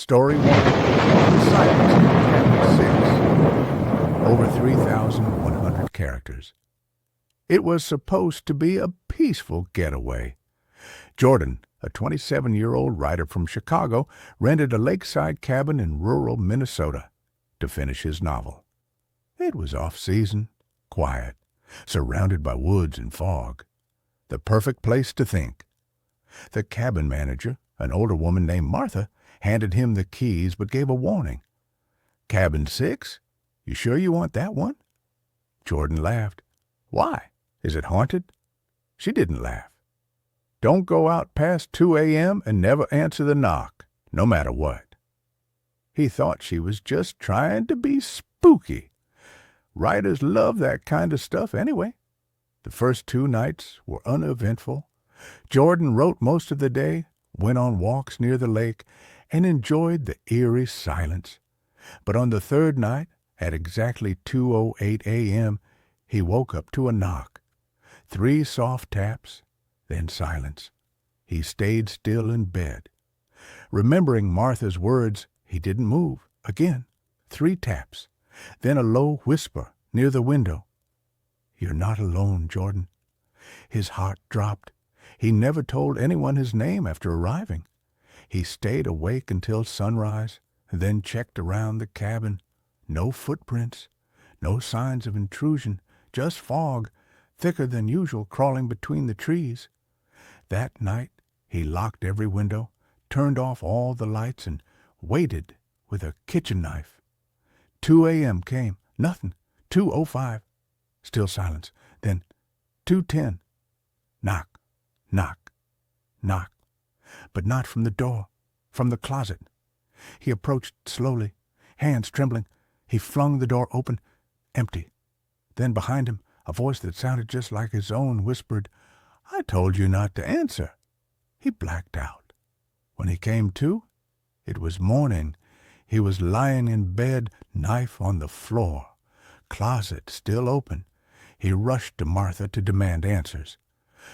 Story 1. Silence in Cabin 6. Over 3,100 characters. It was supposed to be a peaceful getaway. Jordan, a 27-year-old writer from Chicago, rented a lakeside cabin in rural Minnesota to finish his novel. It was off-season, quiet, surrounded by woods and fog. The perfect place to think. The cabin manager, an older woman named Martha, handed him the keys but gave a warning. "Cabin 6? You sure you want that one?" Jordan laughed. "Why? Is it haunted?" She didn't laugh. "Don't go out past 2 a.m. and never answer the knock, no matter what." He thought she was just trying to be spooky. Writers love that kind of stuff anyway. The first 2 nights were uneventful. Jordan wrote most of the day, went on walks near the lake, and enjoyed the eerie silence. But on the 3rd night, at exactly 2:08 a.m., he woke up to a knock. 3 soft taps, then silence. He stayed still in bed. Remembering Martha's words, he didn't move. Again, 3 taps, then a low whisper near the window. "You're not alone, Jordan." His heart dropped. He never told anyone his name after arriving. He stayed awake until sunrise, then checked around the cabin. No footprints, no signs of intrusion, just fog, thicker than usual, crawling between the trees. That night he locked every window, turned off all the lights, and waited with a kitchen knife. 2 a.m. came. Nothing. 2:05. Still silence. Then 2:10. Knock, knock, knock. But not from the door, from the closet. He approached slowly, hands trembling. He flung the door open. Empty. Then behind him, a voice that sounded just like his own whispered, "I told you not to answer." He blacked out. When he came to, it was morning. He was lying in bed, knife on the floor, closet still open. He rushed to Martha to demand answers.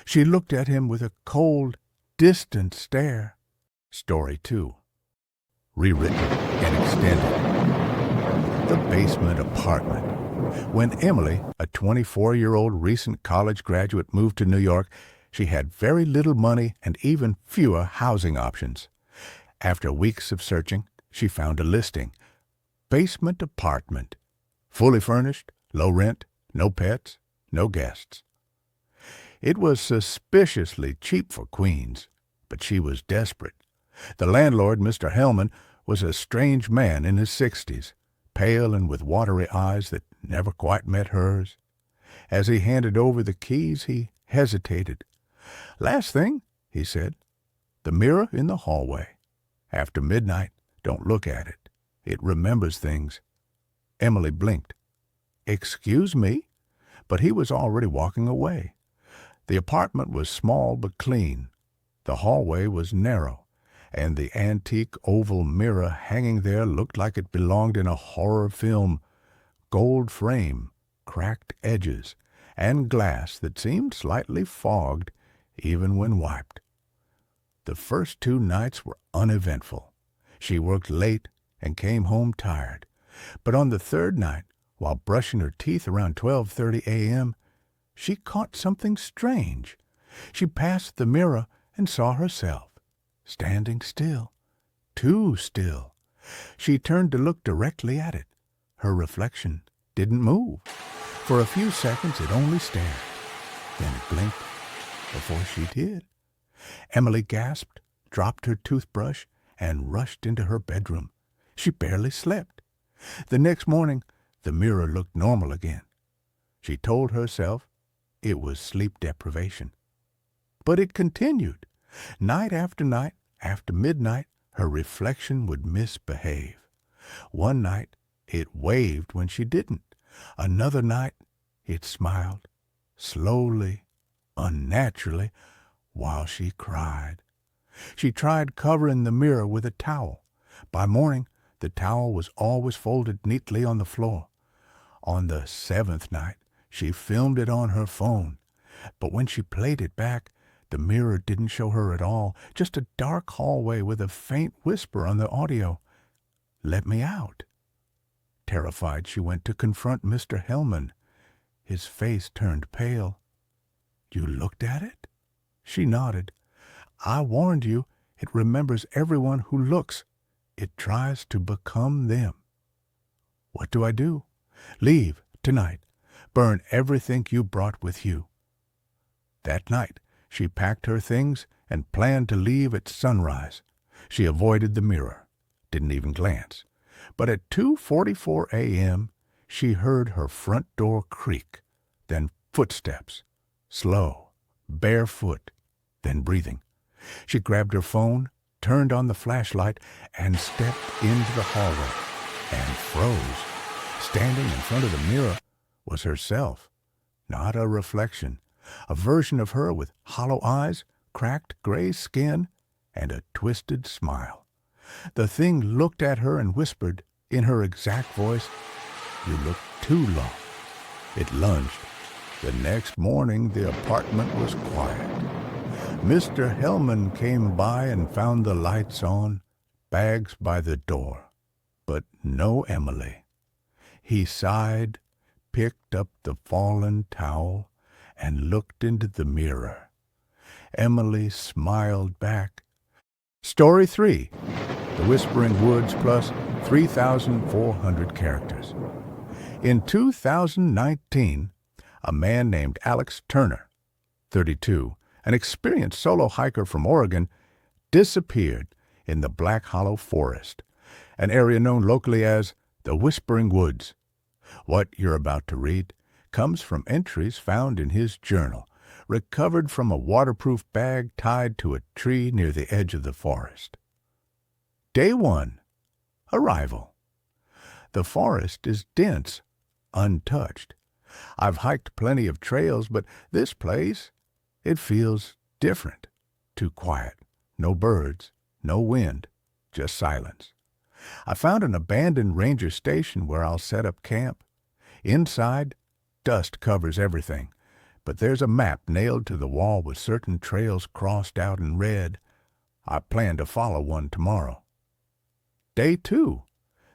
She looked at him with a cold, distant stare. Story 2. Rewritten and extended. The basement apartment. When Emily, a 24-year-old recent college graduate, moved to New York, she had very little money and even fewer housing options. After weeks of searching, she found a listing. Basement apartment. Fully furnished, low rent, no pets, no guests. It was suspiciously cheap for Queens, but she was desperate. The landlord, Mr. Hellman, was a strange man in his 60s, pale and with watery eyes that never quite met hers. As he handed over the keys, he hesitated. "Last thing," he said, "the mirror in the hallway. After midnight, don't look at it. It remembers things." Emily blinked. "Excuse me?" But he was already walking away. The apartment was small but clean. The hallway was narrow, and the antique oval mirror hanging there looked like it belonged in a horror film. Gold frame, cracked edges, and glass that seemed slightly fogged even when wiped. The first 2 nights were uneventful. She worked late and came home tired. But on the 3rd night, while brushing her teeth around 12:30 a.m., she caught something strange. She passed the mirror and saw herself, standing still, too still. She turned to look directly at it. Her reflection didn't move. For a few seconds it only stared. Then it blinked before she did. Emily gasped, dropped her toothbrush, and rushed into her bedroom. She barely slept. The next morning, the mirror looked normal again. She told herself it was sleep deprivation. But it continued. Night after night, after midnight, her reflection would misbehave. One night, it waved when she didn't. Another night, it smiled, slowly, unnaturally, while she cried. She tried covering the mirror with a towel. By morning, the towel was always folded neatly on the floor. On the 7th night, she filmed it on her phone. But when she played it back, The mirror didn't show her at all, just a dark hallway with a faint whisper on the audio. "Let me out." Terrified, she went to confront Mr. Hellman. His face turned pale. "You looked at it?" She nodded. "I warned you, it remembers everyone who looks. It tries to become them." "What do I do?" "Leave, tonight. Burn everything you brought with you." That night, she packed her things and planned to leave at sunrise. She avoided the mirror, didn't even glance. But at 2:44 a.m., she heard her front door creak, then footsteps, slow, barefoot, then breathing. She grabbed her phone, turned on the flashlight, and stepped into the hallway, and froze. Standing in front of the mirror was herself, not a reflection, a version of her with hollow eyes, cracked gray skin, and a twisted smile. The thing looked at her and whispered, in her exact voice, "You look too long." It lunged. The next morning the apartment was quiet. Mr. Hellman came by and found the lights on, bags by the door, but no Emily. He sighed, picked up the fallen towel, and looked into the mirror. Emily smiled back. Story 3. The Whispering Woods plus 3,400 characters. In 2019, a man named Alex Turner, 32, an experienced solo hiker from Oregon, disappeared in the Black Hollow Forest, an area known locally as the Whispering Woods. What you're about to read comes from entries found in his journal, recovered from a waterproof bag tied to a tree near the edge of the forest. Day 1. Arrival. The forest is dense, untouched. I've hiked plenty of trails, but this place, it feels different. Too quiet. No birds, no wind, just silence. I found an abandoned ranger station where I'll set up camp. Inside, dust covers everything, but there's a map nailed to the wall with certain trails crossed out in red. I plan to follow one tomorrow. Day 2.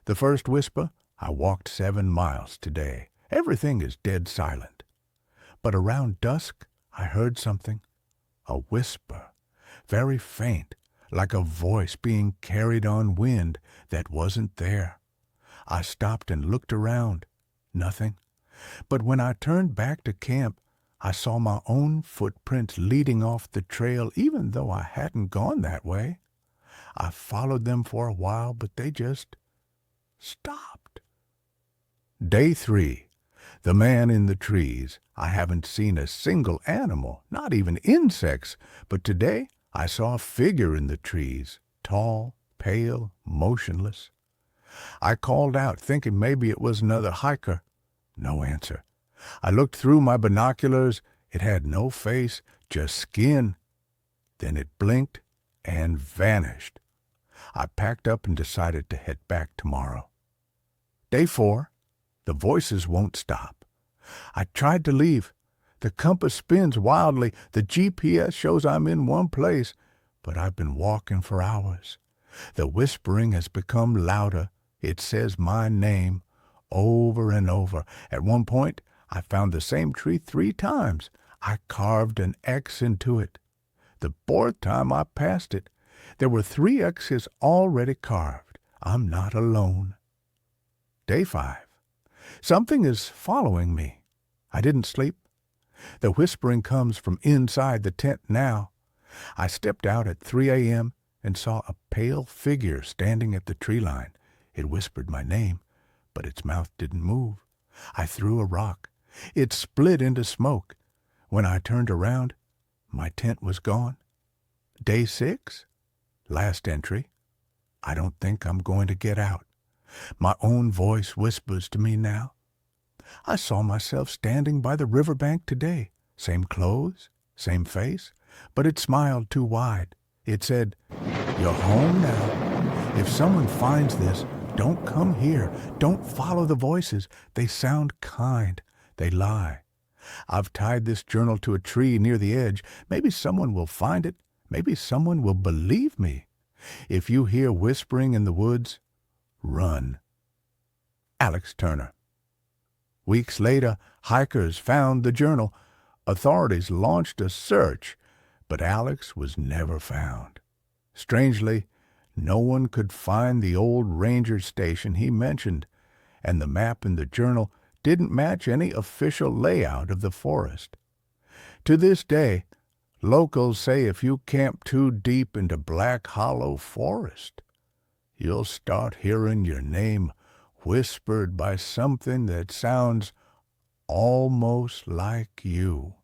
The first whisper, I walked 7 miles today. Everything is dead silent. But around dusk, I heard something. A whisper, very faint, like a voice being carried on wind that wasn't there. I stopped and looked around. Nothing. But when I turned back to camp, I saw my own footprints leading off the trail, even though I hadn't gone that way. I followed them for a while, but they just stopped. Day 3. The man in the trees. I haven't seen a single animal, not even insects, but today I saw a figure in the trees, tall, pale, motionless. I called out, thinking maybe it was another hiker. No answer. I looked through my binoculars. It had no face, just skin. Then it blinked and vanished. I packed up and decided to head back tomorrow. Day 4. The voices won't stop. I tried to leave. The compass spins wildly. The GPS shows I'm in one place, but I've been walking for hours. The whispering has become louder. It says my name over and over. At one point, I found the same tree 3 times. I carved an X into it. The 4th time I passed it, there were 3 X's already carved. I'm not alone. Day 5. Something is following me. I didn't sleep. The whispering comes from inside the tent now. I stepped out at 3 a.m. and saw a pale figure standing at the tree line. It whispered my name, but its mouth didn't move. I threw a rock. It split into smoke. When I turned around, my tent was gone. Day 6. Last entry. I don't think I'm going to get out. My own voice whispers to me now. I saw myself standing by the riverbank today. Same clothes, same face, but it smiled too wide. It said, "You're home now. If someone finds this, don't come here. Don't follow the voices. They sound kind. They lie. I've tied this journal to a tree near the edge. Maybe someone will find it. Maybe someone will believe me. If you hear whispering in the woods, run. Alex Turner. Weeks later, hikers found the journal. Authorities launched a search, but Alex was never found. Strangely, no one could find the old ranger station he mentioned, and the map in the journal didn't match any official layout of the forest. To this day, locals say if you camp too deep into Black Hollow Forest, you'll start hearing your name whispered by something that sounds almost like you.